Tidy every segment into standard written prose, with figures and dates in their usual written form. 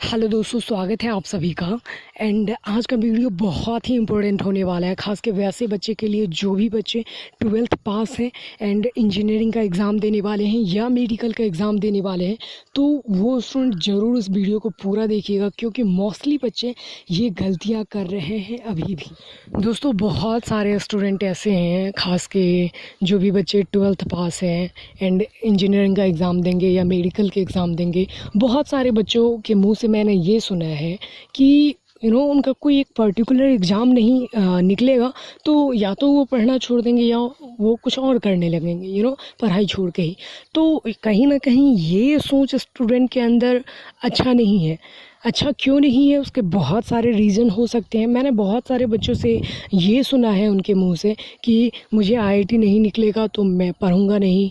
Hello दोस्तों, स्वागत है आप सभी का। एंड आज का वीडियो बहुत ही इम्पोर्टेंट होने वाला है, खास के वैसे बच्चे के लिए जो भी बच्चे 12th पास हैं एंड इंजीनियरिंग का एग्ज़ाम देने वाले हैं या मेडिकल का एग्ज़ाम देने वाले हैं। तो वो स्टूडेंट ज़रूर इस वीडियो को पूरा देखिएगा, क्योंकि मोस्टली बच्चे ये गलतियाँ कर रहे हैं अभी भी। दोस्तों, बहुत सारे स्टूडेंट ऐसे हैं, खास के जो भी बच्चे 12th पास हैं एंड इंजीनियरिंग का एग्ज़ाम देंगे या मेडिकल के एग्ज़ाम देंगे। बहुत सारे बच्चों के मुंह से मैंने ये सुना है कि उनका कोई एक पर्टिकुलर एग्ज़ाम नहीं निकलेगा तो या तो वो पढ़ना छोड़ देंगे या वो कुछ और करने लगेंगे, पढ़ाई छोड़ के ही। तो कहीं ना कहीं ये सोच स्टूडेंट के अंदर अच्छा नहीं है। अच्छा क्यों नहीं है, उसके बहुत सारे रीज़न हो सकते हैं। मैंने बहुत सारे बच्चों से ये सुना है उनके मुंह से कि मुझे आईआईटी नहीं निकलेगा तो मैं पढ़ूंगा नहीं,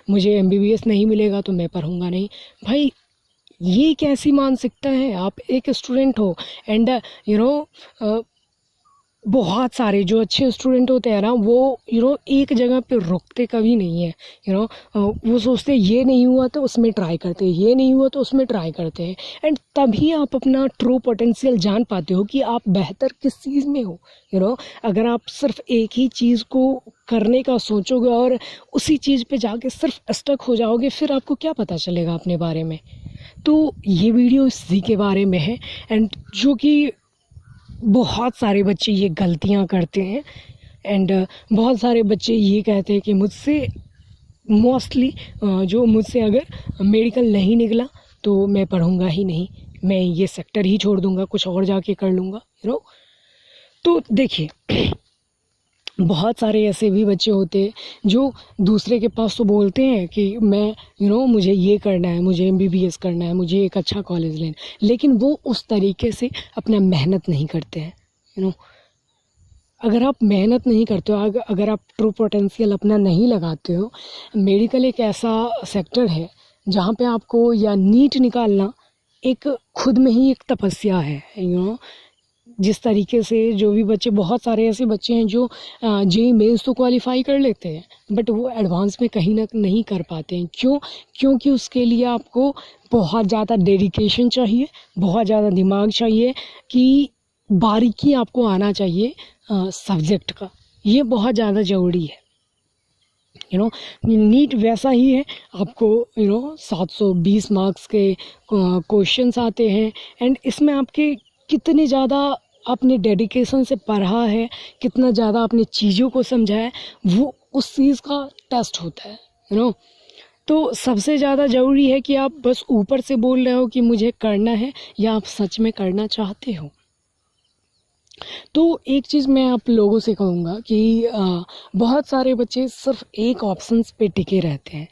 मुझे एमबीबीएस नहीं मिलेगा तो मैं पढ़ूंगा नहीं। भाई, ये कैसी मानसिकता है? आप एक स्टूडेंट हो एंड बहुत सारे जो अच्छे स्टूडेंट होते हैं ना, वो एक जगह पे रुकते कभी नहीं है। वो सोचते हैं ये नहीं हुआ तो उसमें ट्राई करते हैं, ये नहीं हुआ तो उसमें ट्राई करते हैं। एंड तभी आप अपना ट्रू पोटेंशियल जान पाते हो कि आप बेहतर किस चीज़ में हो। अगर आप सिर्फ एक ही चीज़ को करने का सोचोगे और उसी चीज़ पे जाके सिर्फ स्टक हो जाओगे, फिर आपको क्या पता चलेगा अपने बारे में। तो ये वीडियो इसी के बारे में है। एंड जो कि बहुत सारे बच्चे ये गलतियां करते हैं एंड बहुत सारे बच्चे ये कहते हैं कि मुझसे मोस्टली जो मुझसे अगर मेडिकल नहीं निकला तो मैं पढ़ूंगा ही नहीं, मैं ये सेक्टर ही छोड़ दूंगा, कुछ और जाके कर लूँगा। तो देखिए, बहुत सारे ऐसे भी बच्चे होते हैं जो दूसरे के पास तो बोलते हैं कि मैं मुझे ये करना है, मुझे एमबीबीएस करना है, मुझे एक अच्छा कॉलेज लेना, लेकिन वो उस तरीके से अपना मेहनत नहीं करते हैं। अगर आप मेहनत नहीं करते हो, अगर आप ट्रू पोटेंशियल अपना नहीं लगाते हो, मेडिकल एक ऐसा सेक्टर है जहाँ पे आपको या नीट निकालना एक खुद में ही एक तपस्या है। जिस तरीके से जो भी बच्चे, बहुत सारे ऐसे बच्चे हैं जो जेईई मेंस तो क्वालिफाई कर लेते हैं, बट वो एडवांस में कहीं ना नहीं कर पाते हैं। क्योंकि उसके लिए आपको बहुत ज़्यादा डेडिकेशन चाहिए, बहुत ज़्यादा दिमाग चाहिए, कि बारीकी आपको आना चाहिए सब्जेक्ट का। ये बहुत ज़्यादा ज़रूरी है। नीट वैसा ही है, आपको 720 मार्क्स के क्वेश्चंस आते हैं एंड इसमें आपके कितने ज़्यादा आपने डेडिकेशन से पढ़ा है, कितना ज़्यादा आपने चीज़ों को समझा है, वो उस चीज़ का टेस्ट होता है। तो सबसे ज़्यादा ज़रूरी है कि आप बस ऊपर से बोल रहे हो कि मुझे करना है या आप सच में करना चाहते हो। तो एक चीज़ मैं आप लोगों से कहूँगा कि बहुत सारे बच्चे सिर्फ एक ऑप्शंस पे टिके रहते हैं,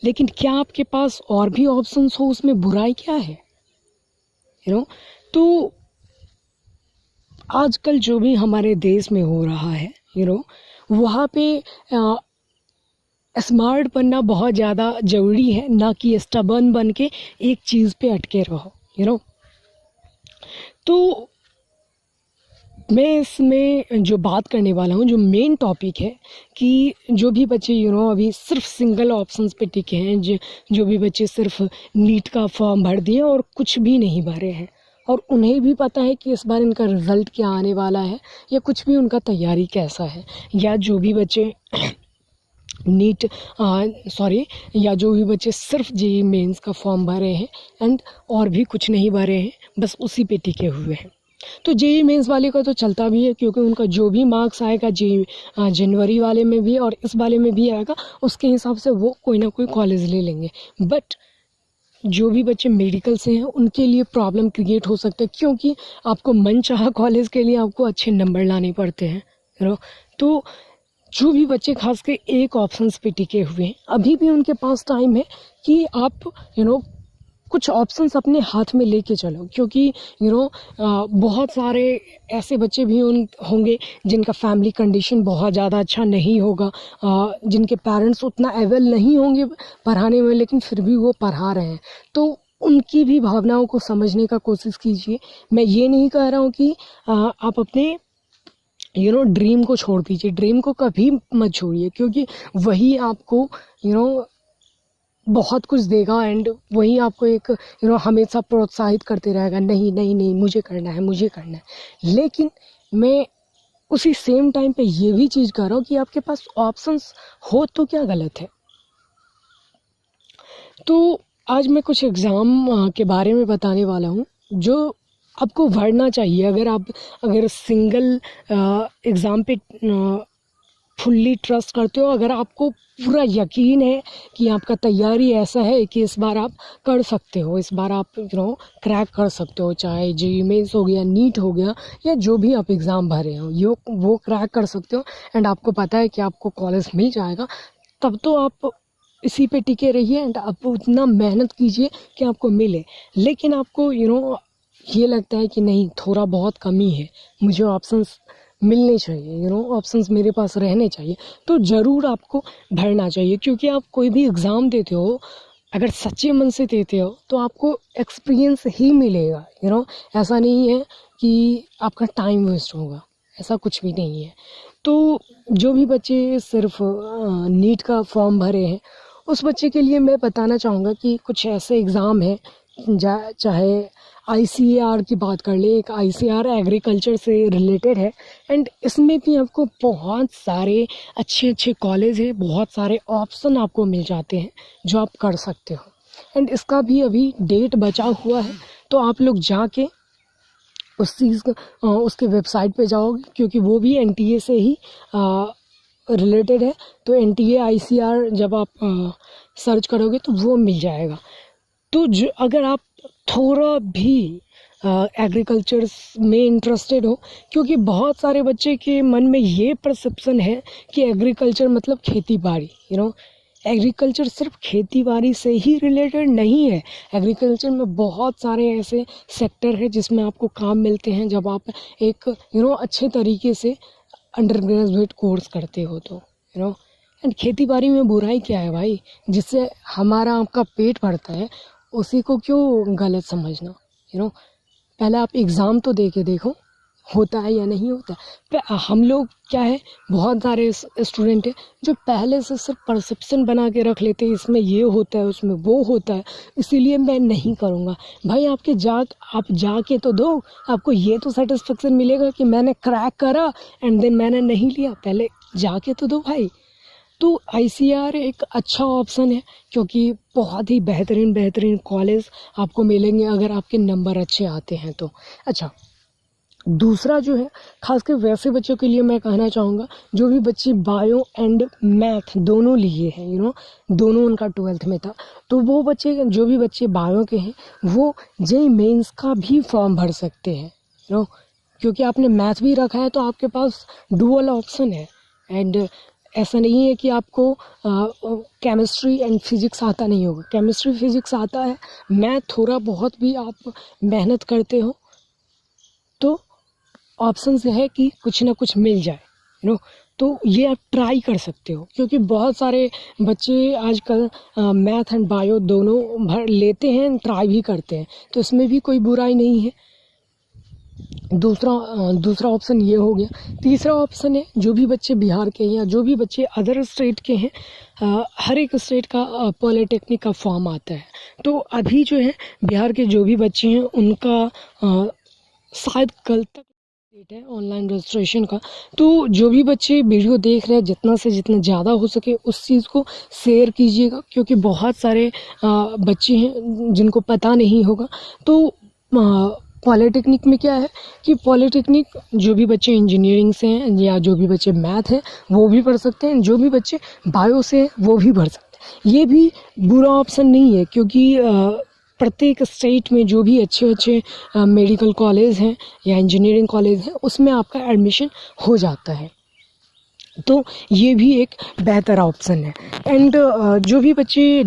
लेकिन क्या आपके पास और भी ऑप्शंस हो, उसमें बुराई क्या है? तो आजकल जो भी हमारे देश में हो रहा है, वहाँ पे स्मार्ट बनना बहुत ज़्यादा ज़रूरी है, ना कि स्टबर्न बन के एक चीज़ पे अटके रहो। तो मैं इसमें जो बात करने वाला हूँ, जो मेन टॉपिक है, कि जो भी बच्चे अभी सिर्फ सिंगल ऑप्शंस पे टिके हैं, जो भी बच्चे सिर्फ नीट का फॉर्म भर दिए और कुछ भी नहीं भरे हैं, और उन्हें भी पता है कि इस बार इनका रिज़ल्ट क्या आने वाला है या कुछ भी उनका तैयारी कैसा है, या जो भी बच्चे या जो भी बच्चे सिर्फ जेईई मेंस का फॉर्म भरे हैं एंड और भी कुछ नहीं भरे हैं, बस उसी पे टिके हुए हैं। तो जेईई मेंस वाले का तो चलता भी है, क्योंकि उनका जो भी मार्क्स आएगा जेईई जनवरी वाले में भी और इस वाले में भी आएगा, उसके हिसाब से वो कोई ना कोई कॉलेज ले लेंगे। बट जो भी बच्चे मेडिकल से हैं उनके लिए प्रॉब्लम क्रिएट हो सकता है, क्योंकि आपको मनचाहा कॉलेज के लिए आपको अच्छे नंबर लाने पड़ते हैं। तो जो भी बच्चे खास के एक ऑप्शंस पे टिके हुए हैं, अभी भी उनके पास टाइम है कि आप कुछ ऑप्शंस अपने हाथ में लेके चलो, क्योंकि बहुत सारे ऐसे बच्चे भी होंगे जिनका फैमिली कंडीशन बहुत ज़्यादा अच्छा नहीं होगा, जिनके पेरेंट्स उतना एवेल नहीं होंगे पढ़ाने में, लेकिन फिर भी वो पढ़ा रहे हैं। तो उनकी भी भावनाओं को समझने का कोशिश कीजिए। मैं ये नहीं कह रहा हूँ कि आप अपने ड्रीम को छोड़ दीजिए, ड्रीम को कभी मत छोड़िए, क्योंकि वही आपको बहुत कुछ देगा एंड वही आपको एक हमेशा प्रोत्साहित करते रहेगा, नहीं नहीं नहीं मुझे करना है, मुझे करना है। लेकिन मैं उसी सेम टाइम पे ये भी चीज़ कर रहा हूँ कि आपके पास ऑप्शंस हो तो क्या गलत है। तो आज मैं कुछ एग्ज़ाम के बारे में बताने वाला हूँ जो आपको पढ़ना चाहिए। अगर सिंगल एग्ज़ाम पे फुल्ली ट्रस्ट करते हो, अगर आपको पूरा यकीन है कि आपका तैयारी ऐसा है कि इस बार आप कर सकते हो, इस बार आप क्रैक कर सकते हो, चाहे जेईई मेंस हो गया, नीट हो गया, या जो भी आप एग्ज़ाम भरे हो वो क्रैक कर सकते हो एंड आपको पता है कि आपको कॉलेज मिल जाएगा, तब तो आप इसी पे टिके रहिए एंड आप उतना मेहनत कीजिए कि आपको मिले। लेकिन आपको ये लगता है कि नहीं, थोड़ा बहुत कमी है, मुझे ऑप्शंस मिलने चाहिए, ऑप्शंस मेरे पास रहने चाहिए, तो ज़रूर आपको भरना चाहिए। क्योंकि आप कोई भी एग्ज़ाम देते हो, अगर सच्चे मन से देते हो तो आपको एक्सपीरियंस ही मिलेगा। ऐसा नहीं है कि आपका टाइम वेस्ट होगा, ऐसा कुछ भी नहीं है। तो जो भी बच्चे सिर्फ नीट का फॉर्म भरे हैं, उस बच्चे के लिए मैं बताना चाहूँगा कि कुछ ऐसे एग्ज़ाम हैं, चाहे ICAR की बात कर ले, एक ICAR एग्रीकल्चर से रिलेटेड है एंड इसमें भी आपको बहुत सारे अच्छे अच्छे कॉलेज है, बहुत सारे ऑप्शन आपको मिल जाते हैं जो आप कर सकते हो। एंड इसका भी अभी डेट बचा हुआ है, तो आप लोग जाके उस चीज़ उसके वेबसाइट पे जाओगे, क्योंकि वो भी NTA से ही रिलेटेड है। तो NTA ICAR जब आप सर्च करोगे तो वो मिल जाएगा। तो अगर आप थोड़ा भी एग्रीकल्चर में इंटरेस्टेड हो, क्योंकि बहुत सारे बच्चे के मन में ये परसेप्शन है कि एग्रीकल्चर मतलब खेती बाड़ी, एग्रीकल्चर सिर्फ खेती बाड़ी से ही रिलेटेड नहीं है। एग्रीकल्चर में बहुत सारे ऐसे सेक्टर है जिसमें आपको काम मिलते हैं जब आप एक अच्छे तरीके से अंडर ग्रेजुएट कोर्स करते हो तो एंड खेती बाड़ी में बुराई क्या है भाई, जिससे हमारा आपका पेट भरता है, उसी को क्यों गलत समझना। पहले आप एग्ज़ाम तो दे के देखो होता है या नहीं होता है। हम लोग क्या है, बहुत सारे स्टूडेंट हैं जो पहले से सिर्फ परसेप्शन बना के रख लेते हैं, इसमें ये होता है, उसमें वो होता है, इसीलिए मैं नहीं करूँगा। भाई आप जाके तो दो, आपको ये तो सेटिस्फेक्शन मिलेगा कि मैंने क्रैक करा एंड देन मैंने नहीं लिया, पहले जाके तो दो भाई। तो ICAR एक अच्छा ऑप्शन है, क्योंकि बहुत ही बेहतरीन कॉलेज आपको मिलेंगे अगर आपके नंबर अच्छे आते हैं तो। अच्छा, दूसरा जो है, खासकर वैसे बच्चों के लिए मैं कहना चाहूँगा जो भी बच्चे बायो एंड मैथ दोनों लिए हैं, दोनों उनका 12th में था, तो वो बच्चे, जो भी बच्चे बायो के हैं, वो जेईई मेंस का भी फॉर्म भर सकते हैं, क्योंकि आपने मैथ भी रखा है तो आपके पास डुअल ऑप्शन है। एंड ऐसा नहीं है कि आपको केमिस्ट्री एंड फिज़िक्स आता नहीं होगा, केमिस्ट्री फिज़िक्स आता है, मैथ थोड़ा बहुत भी आप मेहनत करते हो तो ऑप्शन है कि कुछ ना कुछ मिल जाए, तो ये आप ट्राई कर सकते हो। क्योंकि बहुत सारे बच्चे आजकल मैथ एंड बायो दोनों भर लेते हैं, ट्राई भी करते हैं, तो इसमें भी कोई बुराई नहीं है। दूसरा ऑप्शन ये हो गया। तीसरा ऑप्शन है, जो भी बच्चे बिहार के हैं या जो भी बच्चे अदर स्टेट के हैं, हर एक स्टेट का पॉलिटेक्निक का फॉर्म आता है। तो अभी जो है बिहार के जो भी बच्चे हैं उनका शायद कल तक डेट है ऑनलाइन रजिस्ट्रेशन का। तो जो भी बच्चे वीडियो देख रहे हैं, जितना से जितना ज़्यादा हो सके उस चीज़ को शेयर कीजिएगा, क्योंकि बहुत सारे बच्चे हैं जिनको पता नहीं होगा। तो पॉलिटेक्निक में क्या है कि पॉलिटेक्निक जो भी बच्चे इंजीनियरिंग से हैं या जो भी बच्चे मैथ हैं वो भी पढ़ सकते हैं, जो भी बच्चे बायो से हैं वो भी पढ़ सकते हैं। ये भी बुरा ऑप्शन नहीं है, क्योंकि प्रत्येक स्टेट में जो भी अच्छे मेडिकल कॉलेज हैं या इंजीनियरिंग कॉलेज हैं उसमें आपका एडमिशन हो जाता है, तो ये भी एक बेहतर ऑप्शन है। एंड जो भी बच्चे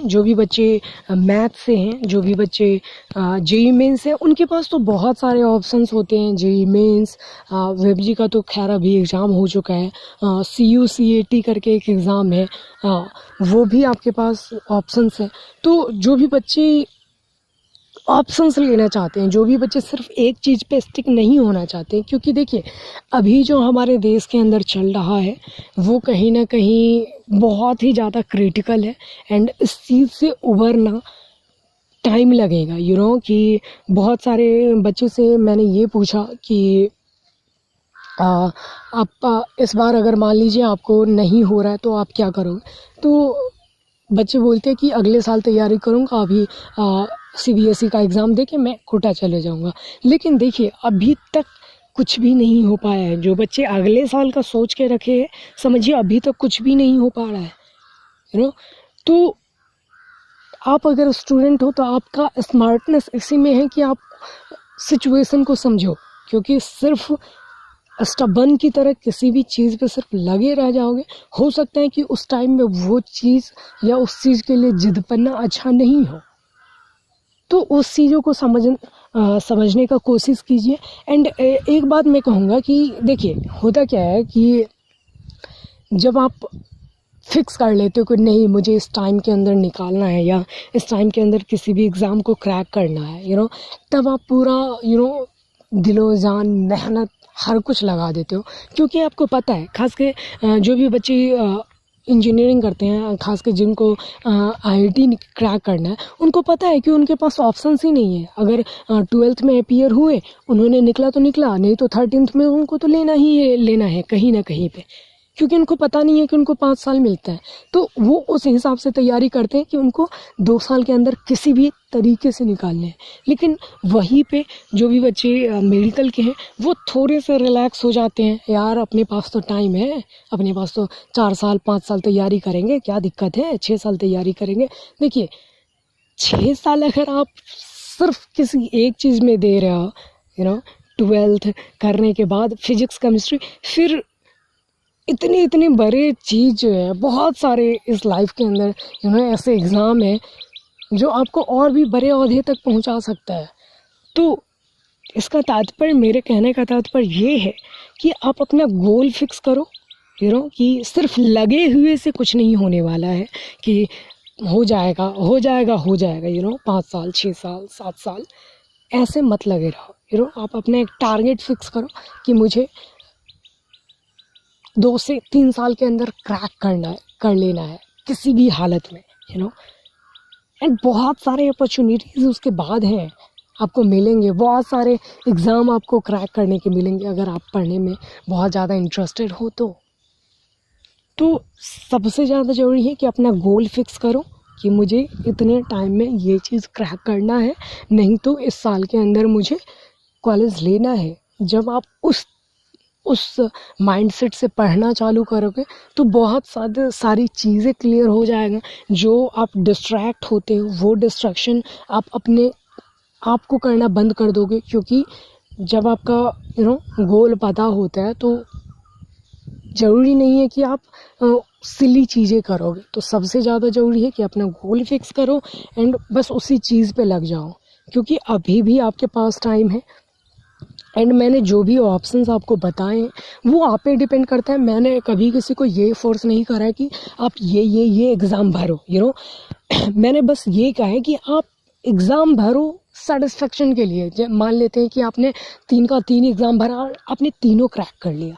जो भी बच्चे मैथ से हैं, जो भी बच्चे जेईई मेंस हैं, उनके पास तो बहुत सारे ऑप्शंस होते हैं। जेईई मेंस, वेबजी का तो खैर अभी एग्ज़ाम हो चुका है, CUCAT करके एक एग्ज़ाम है, वो भी आपके पास ऑप्शंस है। तो जो भी बच्चे ऑप्शंस लेना चाहते हैं, जो भी बच्चे सिर्फ एक चीज़ पे स्टिक नहीं होना चाहते। क्योंकि देखिए अभी जो हमारे देश के अंदर चल रहा है वो कहीं ना कहीं बहुत ही ज़्यादा क्रिटिकल है, एंड इस चीज़ से उभरना टाइम लगेगा। कि बहुत सारे बच्चे से मैंने ये पूछा कि आप इस बार अगर मान लीजिए आपको नहीं हो रहा है तो आप क्या करोगे, तो बच्चे बोलते हैं कि अगले साल तैयारी करूँगा, अभी CBSE का एग्ज़ाम दे के मैं कोटा चले जाऊँगा। लेकिन देखिए अभी तक कुछ भी नहीं हो पाया है। जो बच्चे अगले साल का सोच के रखे हैं, समझिए अभी तक कुछ भी नहीं हो पा रहा है। तो आप अगर स्टूडेंट हो तो आपका स्मार्टनेस इसी में है कि आप सिचुएशन को समझो। क्योंकि सिर्फ स्टबन की तरह किसी भी चीज़ पे सिर्फ लगे रह जाओगे, हो सकता है कि उस टाइम में वो चीज़ या उस चीज़ के लिए जिद करना अच्छा नहीं हो। तो उस चीज़ों को समझने का कोशिश कीजिए। एंड एक बात मैं कहूँगा कि देखिए होता क्या है कि जब आप फिक्स कर लेते हो कि नहीं मुझे इस टाइम के अंदर निकालना है या इस टाइम के अंदर किसी भी एग्ज़ाम को क्रैक करना है, तब आप पूरा दिलो जान मेहनत हर कुछ लगा देते हो। क्योंकि आपको पता है, खास के जो भी बच्चे इंजीनियरिंग करते हैं, खास के जिनको IIT क्रैक करना है, उनको पता है कि उनके पास ऑप्शंस ही नहीं है। अगर 12th में अपीयर हुए, उन्होंने निकला तो निकला, नहीं तो 13th में उनको तो लेना है कहीं ना कहीं पे। क्योंकि उनको पता नहीं है कि उनको 5 साल मिलता है, तो वो उस हिसाब से तैयारी करते हैं कि उनको 2 साल के अंदर किसी भी तरीके से निकालने हैं। लेकिन वहीं पे जो भी बच्चे मेडिकल के हैं वो थोड़े से रिलैक्स हो जाते हैं, यार अपने पास तो टाइम है, अपने पास तो 4 साल 5 साल तैयारी करेंगे, क्या दिक्कत है, 6 साल तैयारी करेंगे। देखिए 6 साल अगर आप सिर्फ किसी एक चीज़ में दे रहे हो, 12th करने के बाद फिजिक्स केमिस्ट्री, फिर इतनी बड़े चीज़ जो है, बहुत सारे इस लाइफ के अंदर ऐसे एग्ज़ाम है जो आपको और भी बड़े ओहदे तक पहुंचा सकता है। तो इसका तात्पर्य, मेरे कहने का तात्पर्य ये है कि आप अपना गोल फिक्स करो, कि सिर्फ लगे हुए से कुछ नहीं होने वाला है कि हो जाएगा 5 साल 6 साल 7 साल ऐसे मत लगे रहो। आप अपना एक टारगेट फिक्स करो कि मुझे 2 से 3 साल के अंदर क्रैक कर लेना है किसी भी हालत में, एंड बहुत सारे अपॉर्चुनिटीज़ उसके बाद हैं, आपको मिलेंगे। बहुत सारे एग्ज़ाम आपको क्रैक करने के मिलेंगे अगर आप पढ़ने में बहुत ज़्यादा इंटरेस्टेड हो तो सबसे ज़्यादा ज़रूरी है कि अपना गोल फिक्स करो कि मुझे इतने टाइम में ये चीज़ क्रैक करना है, नहीं तो इस साल के अंदर मुझे कॉलेज लेना है। जब आप उस माइंडसेट से पढ़ना चालू करोगे तो बहुत सारी चीज़ें क्लियर हो जाएगा। जो आप डिस्ट्रैक्ट होते हो वो डिस्ट्रैक्शन आप अपने आप को करना बंद कर दोगे। क्योंकि जब आपका गोल पता होता है तो ज़रूरी नहीं है कि आप सिली चीज़ें करोगे। तो सबसे ज़्यादा ज़रूरी है कि अपना गोल फिक्स करो एंड बस उसी चीज़ पे लग जाओ, क्योंकि अभी भी आपके पास टाइम है। एंड मैंने जो भी ऑप्शंस आपको बताए हैं वो आप पे डिपेंड करता है। मैंने कभी किसी को ये फोर्स नहीं करा है कि आप ये एग्ज़ाम भरो, मैंने बस ये कहा है कि आप एग्ज़ाम भरो सेटिस्फेक्शन के लिए। मान लेते हैं कि आपने 3 का 3 एग्ज़ाम भरा और आपने तीनों क्रैक कर लिया,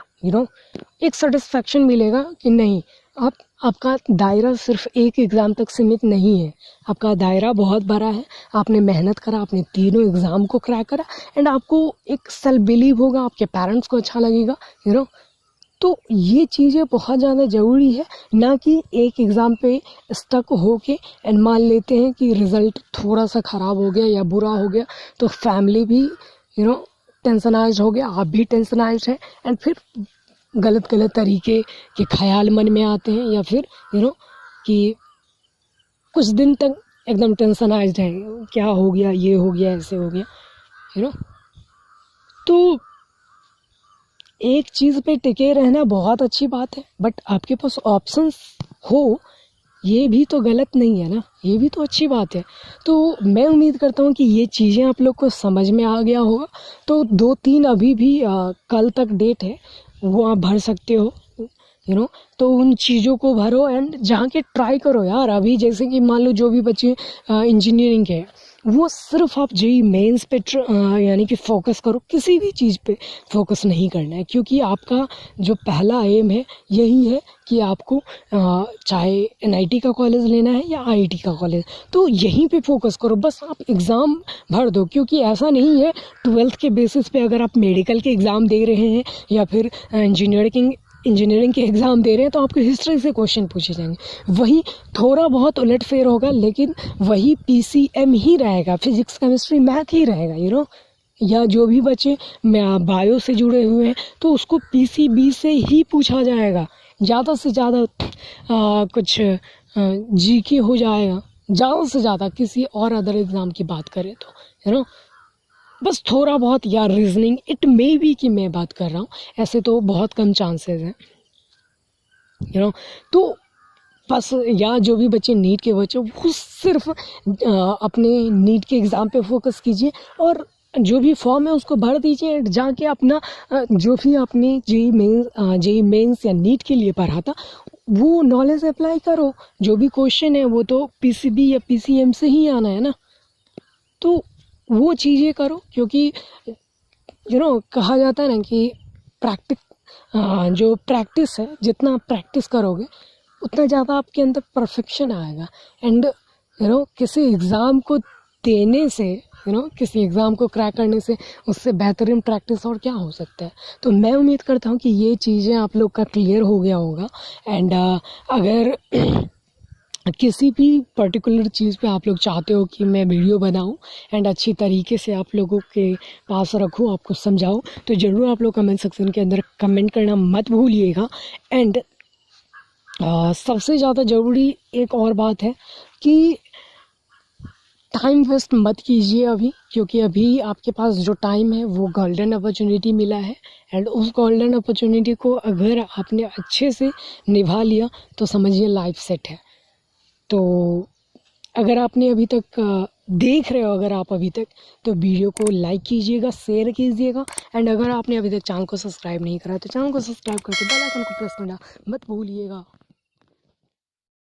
एक सेटिस्फेक्शन मिलेगा कि नहीं, आपका दायरा सिर्फ एक एग्ज़ाम तक सीमित नहीं है, आपका दायरा बहुत बड़ा है। आपने मेहनत करा, आपने तीनों एग्ज़ाम को क्रैक करा एंड आपको एक सेल्फ बिलीव होगा, आपके पेरेंट्स को अच्छा लगेगा, तो ये चीज़ें बहुत ज़्यादा ज़रूरी है। ना कि एक एग्ज़ाम पे स्टक हो के एंड मान लेते हैं कि रिज़ल्ट थोड़ा सा ख़राब हो गया या बुरा हो गया तो फैमिली भी टेंशनाइज हो गया, आप भी टेंशनाइज हैं एंड फिर गलत तरीके के ख्याल मन में आते हैं, या फिर कि कुछ दिन तक एकदम टेंशनाइज्ड है, क्या हो गया, ये हो गया, ऐसे हो गया, तो एक चीज़ पे टिके रहना बहुत अच्छी बात है, बट आपके पास ऑप्शंस हो ये भी तो गलत नहीं है ना, ये भी तो अच्छी बात है। तो मैं उम्मीद करता हूँ कि ये चीज़ें आप लोग को समझ में आ गया होगा। तो 2-3 अभी भी कल तक डेट है, वो आप भर सकते हो। तो उन चीज़ों को भरो एंड जाके ट्राई करो यार। अभी जैसे कि मान लो जो भी बच्चे इंजीनियरिंग के हैं, वो सिर्फ आप जेई मेंस पे यानी कि फोकस करो, किसी भी चीज़ पे फोकस नहीं करना है, क्योंकि आपका जो पहला एम है यही है कि आपको चाहे एनआईटी का कॉलेज लेना है या आईआईटी का कॉलेज, तो यहीं पे फोकस करो, बस आप एग्ज़ाम भर दो। क्योंकि ऐसा नहीं है 12th के बेसिस पे अगर आप मेडिकल के एग्ज़ाम दे रहे हैं या फिर इंजीनियरिंग के एग्ज़ाम दे रहे हैं तो आपको हिस्ट्री से क्वेश्चन पूछे जाएंगे, वही थोड़ा बहुत उलटफेर होगा, लेकिन वही पीसीएम ही रहेगा, फिजिक्स केमिस्ट्री मैथ ही रहेगा। या जो भी बच्चे बायो से जुड़े हुए हैं तो उसको पीसीबी से ही पूछा जाएगा, ज़्यादा से ज़्यादा कुछ जीके हो जाएगा, ज़्यादा से ज़्यादा किसी और अदर एग्ज़ाम की बात करें तो बस थोड़ा बहुत या रीजनिंग, इट मे बी कि मैं बात कर रहा हूँ, ऐसे तो बहुत कम चांसेस हैं। तो बस या जो भी बच्चे नीट के बच्चे, वो सिर्फ अपने नीट के एग्ज़ाम पे फोकस कीजिए और जो भी फॉर्म है उसको भर दीजिए, जाके अपना जो भी आपने जेई मेंस या नीट के लिए पढ़ा था वो नॉलेज अप्लाई करो। जो भी क्वेश्चन है वो तो पीसीबी या पीसीएम से ही आना है ना, तो वो चीज़ें करो। क्योंकि कहा जाता है ना कि जो प्रैक्टिस है, जितना प्रैक्टिस करोगे उतना ज़्यादा आपके अंदर परफेक्शन आएगा। एंड किसी एग्ज़ाम को देने से, किसी एग्ज़ाम को क्रैक करने से उससे बेहतरीन प्रैक्टिस और क्या हो सकता है। तो मैं उम्मीद करता हूँ कि ये चीज़ें आप लोग का क्लियर हो गया होगा। एंड अगर किसी भी पर्टिकुलर चीज़ पे आप लोग चाहते हो कि मैं वीडियो बनाऊं एंड अच्छी तरीके से आप लोगों के पास रखूं, आपको समझाऊं, तो ज़रूर आप लोग कमेंट सेक्शन के अंदर कमेंट करना मत भूलिएगा। एंड सबसे ज़्यादा ज़रूरी एक और बात है कि टाइम वेस्ट मत कीजिए अभी, क्योंकि अभी आपके पास जो टाइम है वो गोल्डन अपॉर्चुनिटी मिला है। एंड उस गोल्डन अपॉर्चुनिटी को अगर आपने अच्छे से निभा लिया तो समझिए लाइफ सेट है। तो अगर आपने अभी तक देख रहे हो, अगर आप अभी तक, तो वीडियो को लाइक कीजिएगा, शेयर कीजिएगा। एंड अगर आपने अभी तक चैनल को सब्सक्राइब नहीं करा तो चैनल को सब्सक्राइब करके बेल आइकन को प्रेस करना मत भूलिएगा।